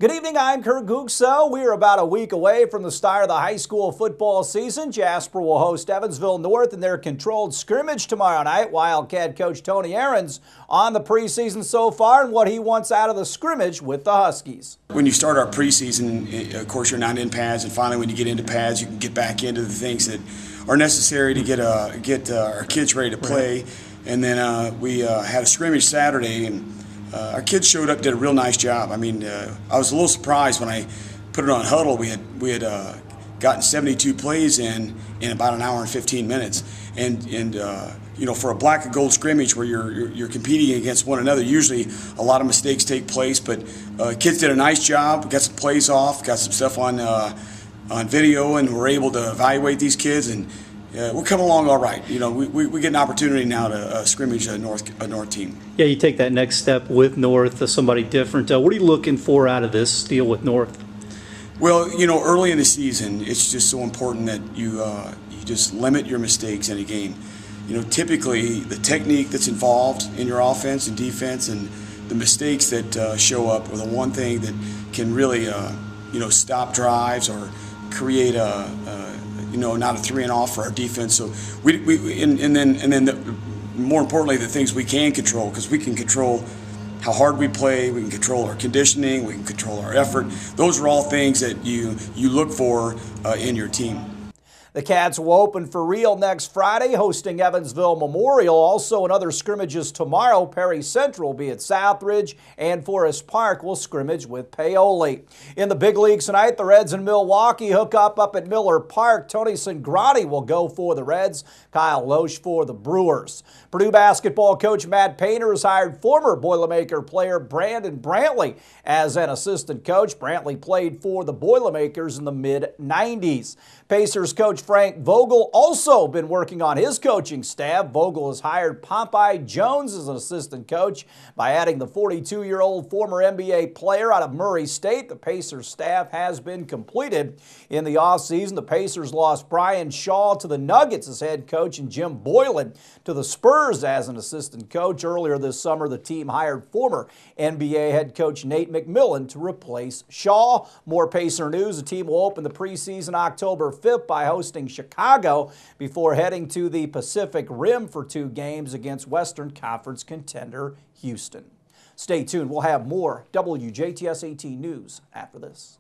Good evening, I'm Kurt Gutgsell. We are about a week away from the start of the high school football season. Jasper will host Evansville North in their controlled scrimmage tomorrow night. Wildcat coach Tony Ahrens on the preseason so far and what he wants out of the scrimmage with the Huskies. When you start our preseason, of course, you're not in pads, and finally when you get into pads, you can get back into the things that are necessary to get our kids ready to play. And then we had a scrimmage Saturday, and our kids showed up, did a real nice job. I mean, I was a little surprised when I put it on Huddle. We had gotten 72 plays in about an hour and 15 minutes, and you know, for a black and gold scrimmage where you're competing against one another, usually a lot of mistakes take place. But kids did a nice job. Got some plays off, got some stuff on video, and we're able to evaluate these kids, and we're coming along all right. You know, we get an opportunity now to scrimmage a North team. Yeah, you take that next step with North, somebody different. What are you looking for out of this deal with North? Well, you know, early in the season, it's just so important that you just limit your mistakes in a game. You know, typically the technique that's involved in your offense and defense and the mistakes that show up are the one thing that can really, you know, stop drives or create not a 3-and-off for our defense. So more importantly, the things we can control, because we can control how hard we play, we can control our conditioning, we can control our effort. Those are all things that you look for in your team. The Cats will open for real next Friday, hosting Evansville Memorial. Also in other scrimmages tomorrow, Perry Central will be at Southridge, and Forest Park will scrimmage with Paoli. In the big leagues tonight, the Reds in Milwaukee hook up at Miller Park. Tony Sangrati will go for the Reds, Kyle Loesch for the Brewers. Purdue basketball coach Matt Painter has hired former Boilermaker player Brandon Brantley as an assistant coach. Brantley played for the Boilermakers in the mid-90s. Pacers coach Frank Vogel also been working on his coaching staff. Vogel has hired Popeye Jones as an assistant coach by adding the 42-year-old former NBA player out of Murray State. The Pacers staff has been completed. In the offseason, the Pacers lost Brian Shaw to the Nuggets as head coach and Jim Boylan to the Spurs as an assistant coach. Earlier this summer, the team hired former NBA head coach Nate McMillan to replace Shaw. More Pacer news. The team will open the preseason October 5th by hosting Chicago before heading to the Pacific Rim for 2 games against Western Conference contender Houston. Stay tuned. We'll have more WJTS 18 news after this.